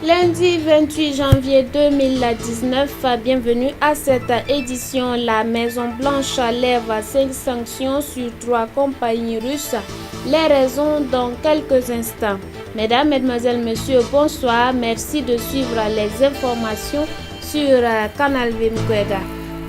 Lundi 28 janvier 2019, bienvenue à cette édition. La Maison Blanche lève 5 sanctions sur 3 compagnies russes. Les raisons dans quelques instants. Mesdames, Mesdemoiselles, Messieurs, bonsoir. Merci de suivre les informations sur Canal Vimkwega.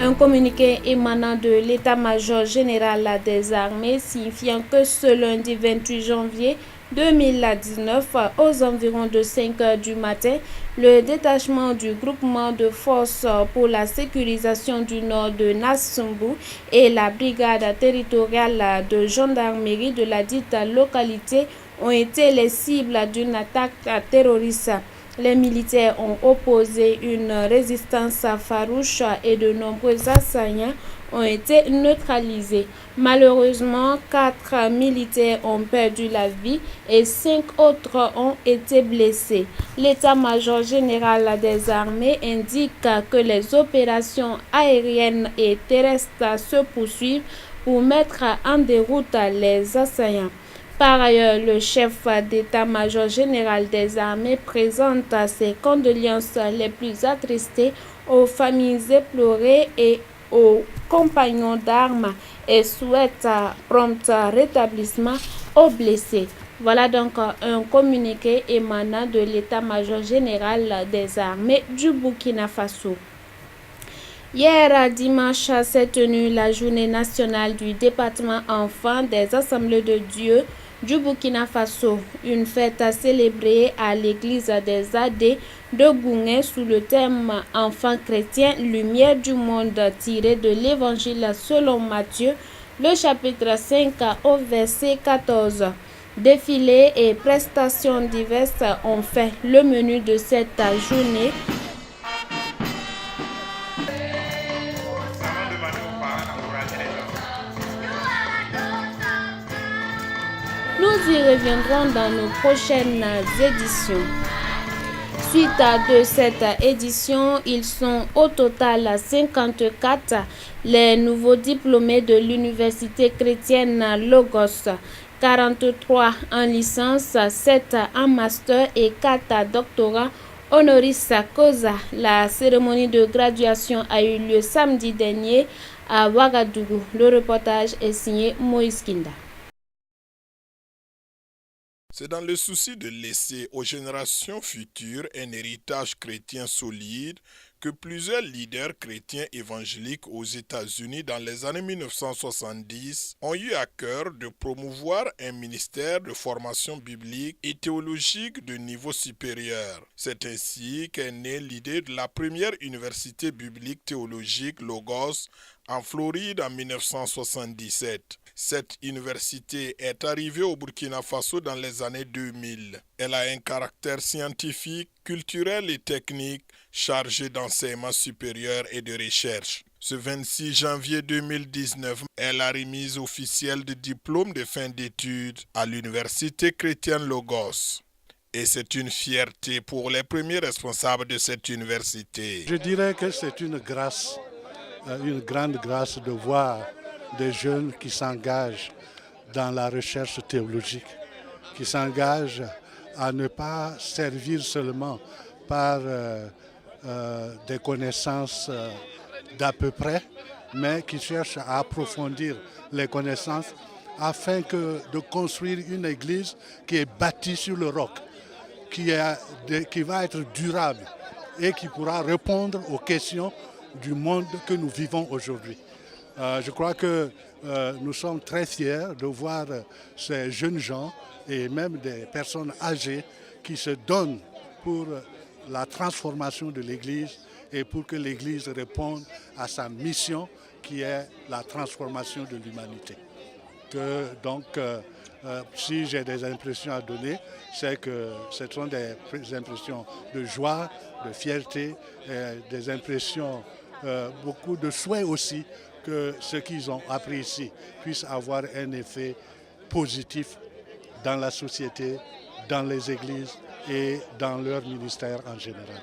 Un communiqué émanant de l'état-major général des armées signifiant que ce lundi 28 janvier 2019, aux environs de 5 heures du matin, le détachement du groupement de forces pour la sécurisation du nord de Nassumbu et la brigade territoriale de gendarmerie de la dite localité ont été les cibles d'une attaque terroriste. Les militaires ont opposé une résistance farouche et de nombreux assaillants ont été neutralisés. Malheureusement, 4 militaires ont perdu la vie et 5 autres ont été blessés. L'état-major général des armées indique que les opérations aériennes et terrestres se poursuivent pour mettre en déroute les assaillants. Par ailleurs, le chef d'état-major général des armées présente ses condoléances les plus attristées aux familles éplorées et aux compagnons d'armes et souhaite prompt rétablissement aux blessés. Voilà donc un communiqué émanant de l'état-major général des armées du Burkina Faso. Hier dimanche s'est tenue la journée nationale du département enfant des Assemblées de Dieu du Burkina Faso, une fête célébrée à l'église des Adé de Gouné sous le thème Enfants chrétiens, lumière du monde, tiré de l'évangile selon Matthieu, le chapitre 5 au verset 14. Défilés et prestations diverses ont fait le menu de cette journée. Nous y reviendrons dans nos prochaines éditions. Suite de cette édition, ils sont au total 54 les nouveaux diplômés de l'université chrétienne Logos, 43 en licence, 7 en master et 4 doctorats honoris causa. La cérémonie de graduation a eu lieu samedi dernier à Ouagadougou. Le reportage est signé Moïse Kinda. C'est dans le souci de laisser aux générations futures un héritage chrétien solide que plusieurs leaders chrétiens évangéliques aux États-Unis dans les années 1970 ont eu à cœur de promouvoir un ministère de formation biblique et théologique de niveau supérieur. C'est ainsi qu'est née l'idée de la première université biblique théologique Logos en Floride en 1977. Cette université est arrivée au Burkina Faso dans les années 2000. Elle a un caractère scientifique, culturel et technique chargé d'enseignement supérieur et de recherche. Ce 26 janvier 2019 est la remise officielle de diplôme de fin d'études à l'université chrétienne Logos. Et c'est une fierté pour les premiers responsables de cette université. Je dirais que c'est une grâce, une grande grâce de voir des jeunes qui s'engagent dans la recherche théologique, qui s'engagent à ne pas servir seulement par des connaissances d'à peu près, mais qui cherchent à approfondir les connaissances afin de construire une église qui est bâtie sur le roc, qui va être durable et qui pourra répondre aux questions du monde que nous vivons aujourd'hui. Je crois que nous sommes très fiers de voir ces jeunes gens et même des personnes âgées qui se donnent pour la transformation de l'Église et pour que l'Église réponde à sa mission qui est la transformation de l'humanité. Si j'ai des impressions à donner, c'est que ce sont des impressions de joie, de fierté, des impressions, beaucoup de souhaits aussi que ce qu'ils ont appris ici puisse avoir un effet positif dans la société, dans les églises et dans leur ministère en général.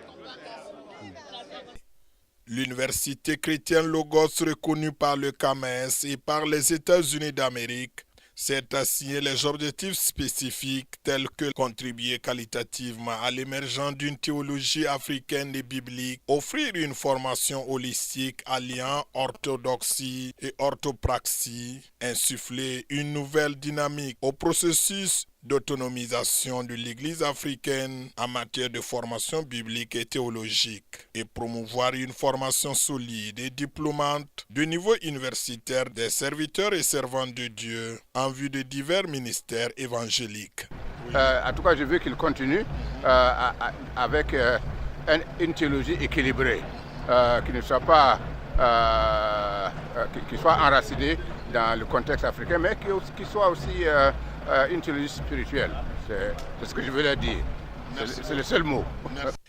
L'université chrétienne Logos, reconnue par le CAMES et par les États-Unis d'Amérique, C'est assigner les objectifs spécifiques tels que contribuer qualitativement à l'émergence d'une théologie africaine et biblique, offrir une formation holistique alliant orthodoxie et orthopraxie, insuffler une nouvelle dynamique au processus d'autonomisation de l'Église africaine en matière de formation biblique et théologique et promouvoir une formation solide et diplômante de niveau universitaire des serviteurs et servantes de Dieu en vue de divers ministères évangéliques. En tout cas, je veux qu'il continue avec une théologie équilibrée, qui ne soit pas qui soit enracinée dans le contexte africain, mais qui soit aussi une théologie spirituelle. C'est ce que je voulais dire. C'est le seul mot.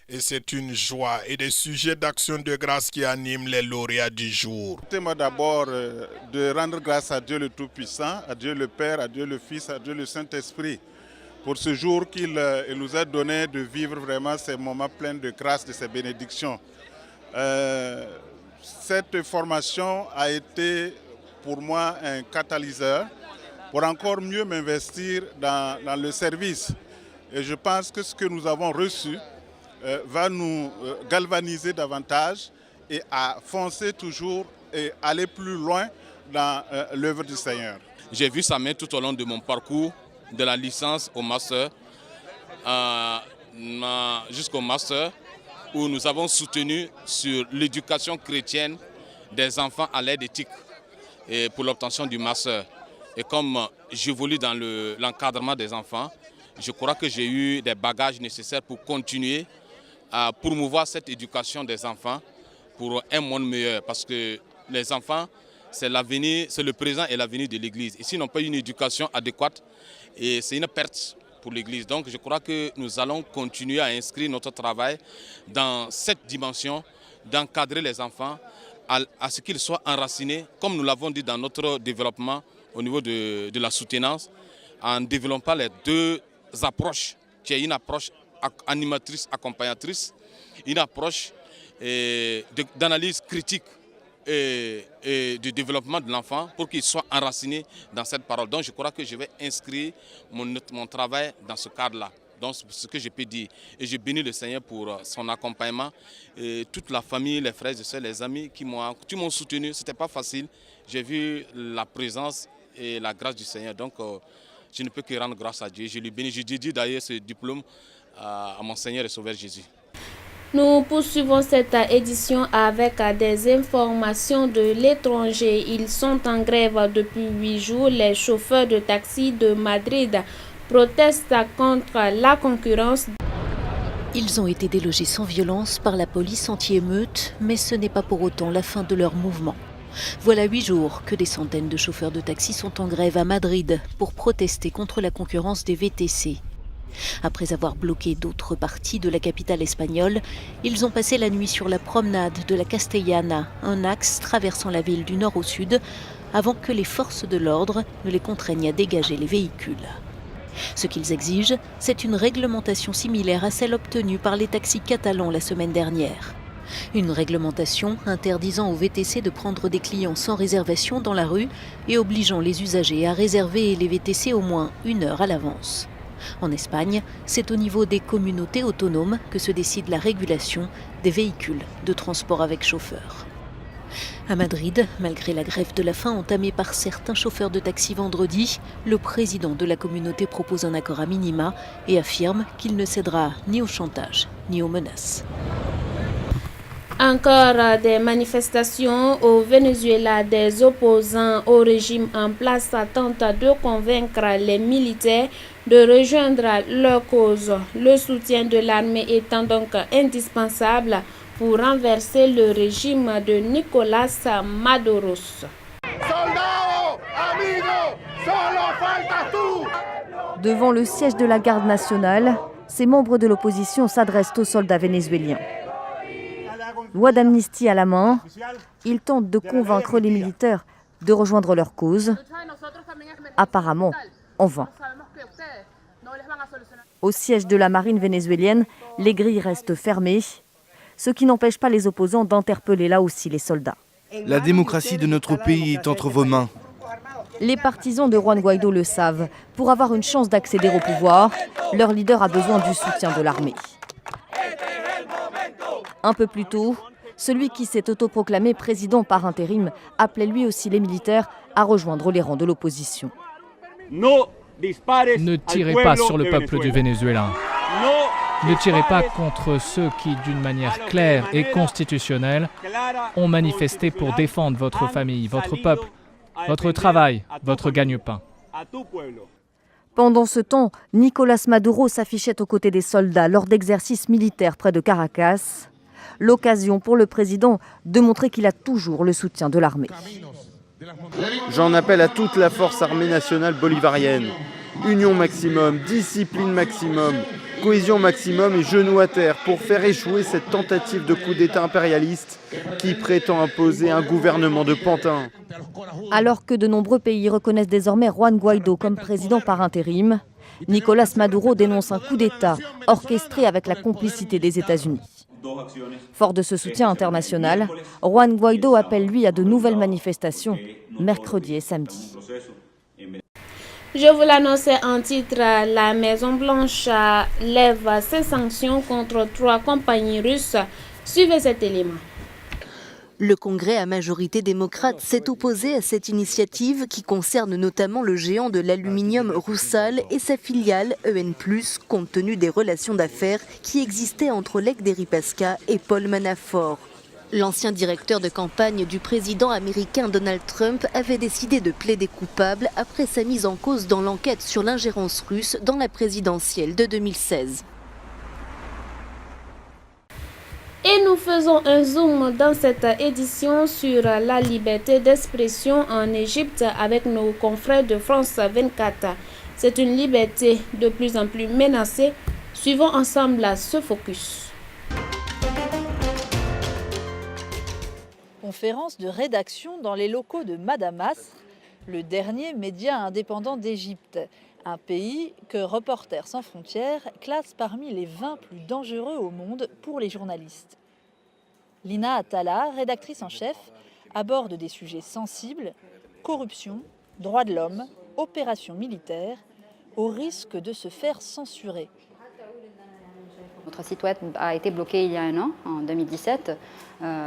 Et c'est une joie et des sujets d'action de grâce qui animent les lauréats du jour. Permettez-moi d'abord de rendre grâce à Dieu le Tout-Puissant, à Dieu le Père, à Dieu le Fils, à Dieu le Saint-Esprit, pour ce jour qu'il nous a donné de vivre vraiment ces moments pleins de grâce, de ces bénédictions. Cette formation a été pour moi un catalyseur pour encore mieux m'investir dans le service. Et je pense que ce que nous avons reçu va nous galvaniser davantage et à foncer toujours et aller plus loin dans l'œuvre du Seigneur. J'ai vu sa main tout au long de mon parcours, de la licence au master, jusqu'au master, où nous avons soutenu sur l'éducation chrétienne des enfants à l'aide éthique et pour l'obtention du master. Et comme j'évolue dans l'encadrement des enfants, je crois que j'ai eu des bagages nécessaires pour continuer à promouvoir cette éducation des enfants pour un monde meilleur. Parce que les enfants, c'est l'avenir, c'est le présent et l'avenir de l'Église. Et s'ils n'ont pas une éducation adéquate, et c'est une perte pour l'Église. Donc je crois que nous allons continuer à inscrire notre travail dans cette dimension d'encadrer les enfants à ce qu'ils soient enracinés, comme nous l'avons dit dans notre développement au niveau de la soutenance, en développant les deux approches, qui est une approche animatrice, accompagnatrice, une approche d'analyse critique et de développement de l'enfant pour qu'il soit enraciné dans cette parole. Donc je crois que je vais inscrire mon travail dans ce cadre-là. Donc c'est ce que je peux dire. Et je bénis le Seigneur pour son accompagnement. Et toute la famille, les frères et sœurs, les amis qui m'ont soutenu. Ce n'était pas facile. J'ai vu la présence et la grâce du Seigneur. Donc je ne peux que rendre grâce à Dieu. Je lui bénis. Je dédie d'ailleurs ce diplôme à mon Seigneur et Sauveur Jésus. Nous poursuivons cette édition avec des informations de l'étranger. Ils sont en grève depuis 8 jours. Les chauffeurs de taxi de Madrid protestent contre la concurrence. Ils ont été délogés sans violence par la police anti-émeute, mais ce n'est pas pour autant la fin de leur mouvement. Voilà 8 jours que des centaines de chauffeurs de taxi sont en grève à Madrid pour protester contre la concurrence des VTC. Après avoir bloqué d'autres parties de la capitale espagnole, ils ont passé la nuit sur la promenade de la Castellana, un axe traversant la ville du nord au sud, avant que les forces de l'ordre ne les contraignent à dégager les véhicules. Ce qu'ils exigent, c'est une réglementation similaire à celle obtenue par les taxis catalans la semaine dernière. Une réglementation interdisant aux VTC de prendre des clients sans réservation dans la rue et obligeant les usagers à réserver les VTC au moins 1 heure à l'avance. En Espagne, c'est au niveau des communautés autonomes que se décide la régulation des véhicules de transport avec chauffeur. À Madrid, malgré la grève de la faim entamée par certains chauffeurs de taxi vendredi, le président de la communauté propose un accord à minima et affirme qu'il ne cédera ni au chantage ni aux menaces. Encore des manifestations au Venezuela. Des opposants au régime en place tentent de convaincre les militaires de rejoindre leur cause. Le soutien de l'armée étant donc indispensable pour renverser le régime de Nicolás Maduro. Devant le siège de la garde nationale, ces membres de l'opposition s'adressent aux soldats vénézuéliens. Loi d'amnistie à la main, ils tentent de convaincre les militaires de rejoindre leur cause, apparemment en vain. Au siège de la marine vénézuélienne, les grilles restent fermées, ce qui n'empêche pas les opposants d'interpeller là aussi les soldats. La démocratie de notre pays est entre vos mains. Les partisans de Juan Guaidó le savent. Pour avoir une chance d'accéder au pouvoir, leur leader a besoin du soutien de l'armée. Un peu plus tôt, celui qui s'est autoproclamé président par intérim appelait lui aussi les militaires à rejoindre les rangs de l'opposition. Ne tirez pas sur le peuple du Venezuela. Ne tirez pas contre ceux qui, d'une manière claire et constitutionnelle, ont manifesté pour défendre votre famille, votre peuple, votre travail, votre gagne-pain. Pendant ce temps, Nicolás Maduro s'affichait aux côtés des soldats lors d'exercices militaires près de Caracas. L'occasion pour le président de montrer qu'il a toujours le soutien de l'armée. J'en appelle à toute la force armée nationale bolivarienne. Union maximum, discipline maximum, cohésion maximum et genoux à terre pour faire échouer cette tentative de coup d'État impérialiste qui prétend imposer un gouvernement de pantins. Alors que de nombreux pays reconnaissent désormais Juan Guaidó comme président par intérim, Nicolás Maduro dénonce un coup d'État orchestré avec la complicité des États-Unis. Fort de ce soutien international, Juan Guaidó appelle lui à de nouvelles manifestations mercredi et samedi. Je vous l'annonçais en titre, la Maison-Blanche lève ses sanctions contre 3 compagnies russes. Suivez cet élément. Le Congrès à majorité démocrate s'est opposé à cette initiative qui concerne notamment le géant de l'aluminium Rusal et sa filiale EN+, compte tenu des relations d'affaires qui existaient entre Oleg Deripaska et Paul Manafort. L'ancien directeur de campagne du président américain Donald Trump avait décidé de plaider coupable après sa mise en cause dans l'enquête sur l'ingérence russe dans la présidentielle de 2016. Et nous faisons un zoom dans cette édition sur la liberté d'expression en Égypte avec nos confrères de France 24. C'est une liberté de plus en plus menacée. Suivons ensemble ce focus. Conférence de rédaction dans les locaux de Madamas, le dernier média indépendant d'Égypte, un pays que Reporters sans frontières classe parmi les 20 plus dangereux au monde pour les journalistes. Lina Atala, rédactrice en chef, aborde des sujets sensibles, corruption, droits de l'homme, opérations militaires, au risque de se faire censurer. Notre site web a été bloqué il y a un an, en 2017.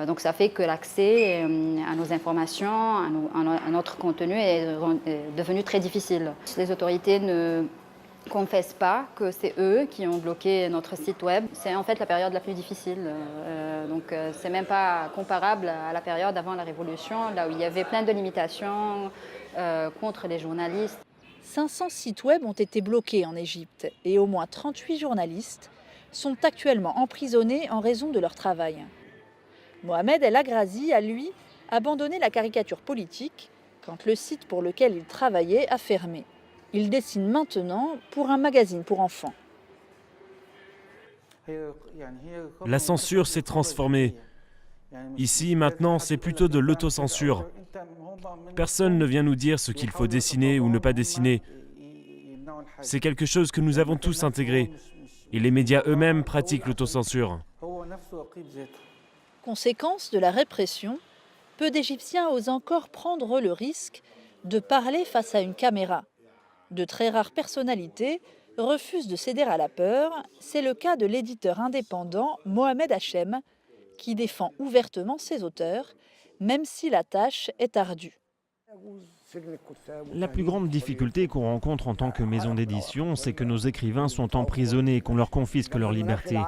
Donc ça fait que l'accès à nos informations, à notre contenu est devenu très difficile. Les autorités ne confessent pas que c'est eux qui ont bloqué notre site web. C'est en fait la période la plus difficile. Donc c'est même pas comparable à la période avant la Révolution, là où il y avait plein de limitations contre les journalistes. 500 sites web ont été bloqués en Égypte et au moins 38 journalistes sont actuellement emprisonnés en raison de leur travail. Mohamed El Agrazi a, lui, abandonné la caricature politique quand le site pour lequel il travaillait a fermé. Il dessine maintenant pour un magazine pour enfants. La censure s'est transformée. Ici, maintenant, c'est plutôt de l'autocensure. Personne ne vient nous dire ce qu'il faut dessiner ou ne pas dessiner. C'est quelque chose que nous avons tous intégré. Et les médias eux-mêmes pratiquent l'autocensure. Conséquence de la répression, peu d'Égyptiens osent encore prendre le risque de parler face à une caméra. De très rares personnalités refusent de céder à la peur. C'est le cas de l'éditeur indépendant Mohamed Hachem, qui défend ouvertement ses auteurs, même si la tâche est ardue. La plus grande difficulté qu'on rencontre en tant que maison d'édition, c'est que nos écrivains sont emprisonnés et qu'on leur confisque leur liberté.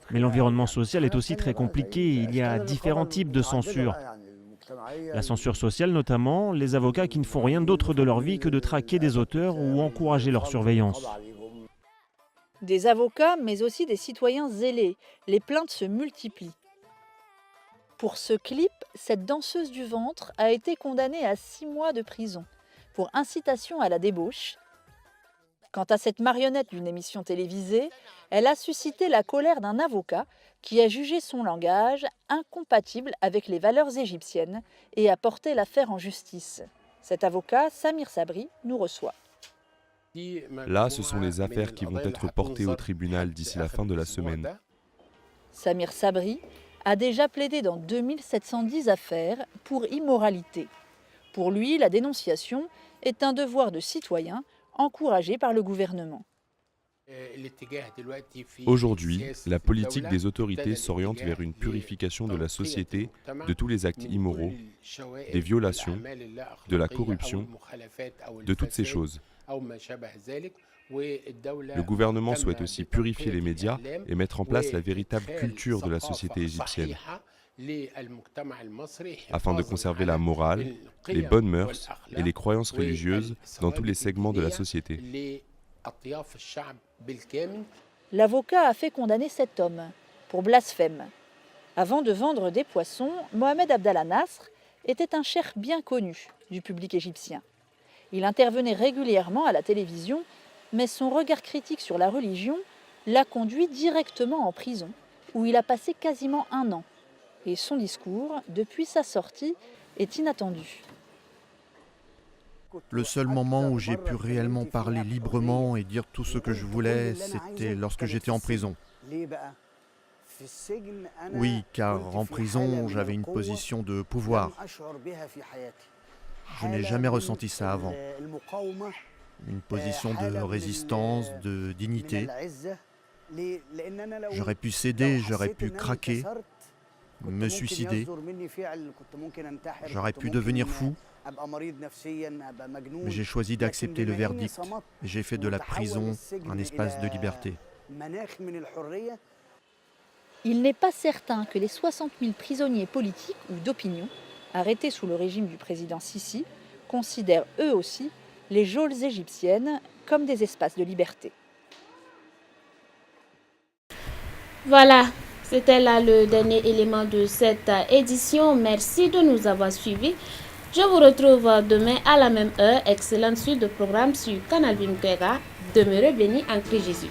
Mais l'environnement social est aussi très compliqué. Il y a différents types de censure. La censure sociale notamment, les avocats qui ne font rien d'autre de leur vie que de traquer des auteurs ou encourager leur surveillance. Des avocats, mais aussi des citoyens zélés. Les plaintes se multiplient. Pour ce clip, cette danseuse du ventre a été condamnée à 6 mois de prison pour incitation à la débauche. Quant à cette marionnette d'une émission télévisée, elle a suscité la colère d'un avocat qui a jugé son langage incompatible avec les valeurs égyptiennes et a porté l'affaire en justice. Cet avocat, Samir Sabri, nous reçoit. Là, ce sont les affaires qui vont être portées au tribunal d'ici la fin de la semaine. Samir Sabri a déjà plaidé dans 2710 affaires pour immoralité. Pour lui, la dénonciation est un devoir de citoyen encouragé par le gouvernement. Aujourd'hui, la politique des autorités s'oriente vers une purification de la société de tous les actes immoraux, des violations, de la corruption, de toutes ces choses. Le gouvernement souhaite aussi purifier les médias et mettre en place la véritable culture de la société égyptienne, afin de conserver la morale, les bonnes mœurs et les croyances religieuses dans tous les segments de la société. L'avocat a fait condamner cet homme pour blasphème. Avant de vendre des poissons, Mohamed Abdallah Nasr était un cheikh bien connu du public égyptien. Il intervenait régulièrement à la télévision, mais son regard critique sur la religion l'a conduit directement en prison, où il a passé quasiment 1 an. Et son discours, depuis sa sortie, est inattendu. Le seul moment où j'ai pu réellement parler librement et dire tout ce que je voulais, c'était lorsque j'étais en prison. Oui, car en prison, j'avais une position de pouvoir. Je n'ai jamais ressenti ça avant. Une position de résistance, de dignité. J'aurais pu céder, j'aurais pu craquer, me suicider. J'aurais pu devenir fou. Mais j'ai choisi d'accepter le verdict et j'ai fait de la prison un espace de liberté. Il n'est pas certain que les 60 000 prisonniers politiques ou d'opinion, arrêtés sous le régime du président Sisi, considèrent eux aussi les geôles égyptiennes comme des espaces de liberté. Voilà, c'était là le dernier élément de cette édition. Merci de nous avoir suivis. Je vous retrouve demain à la même heure. Excellente suite de programme sur Canal Vinquera. Demeurez bénis en Christ Jésus.